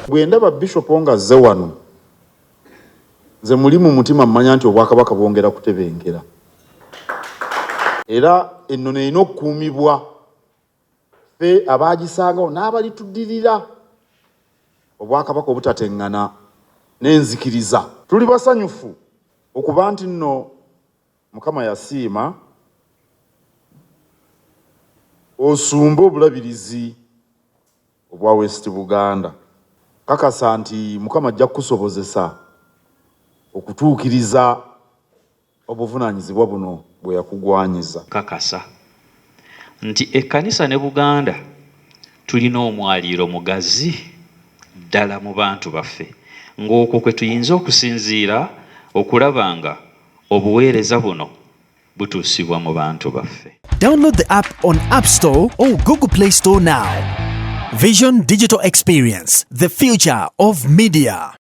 bwe ndaba Bishop nga azze wano nze muli mu mutima mmanya nti obwakabaka bwongera kutebengera era ennono erina okukuumibwa ffe abaagisangawo n'abalituddirira obwakabaka obutateŋŋana n'enzikiriza. Tuli basanyufu okuba nti nno Mukama yasiima osumba Omulabirizi obwa West Buganda. Kakasa nti Mukama ajja kukusobozesa okutuukiriza obuvunaanyizibwa buno bwe yakugwanyiza. Kakasa nti ekkanisa ne Buganda tulina omwaliiro mugazi ddala mu bantu baffe, ng'okwo kwe tuyinza okusinziira okulaba nga obuweereza buno butuusibwa mu bantu baffe. Download the app on App Store or Google Play Store now. Vision Digital Experience, the future of media.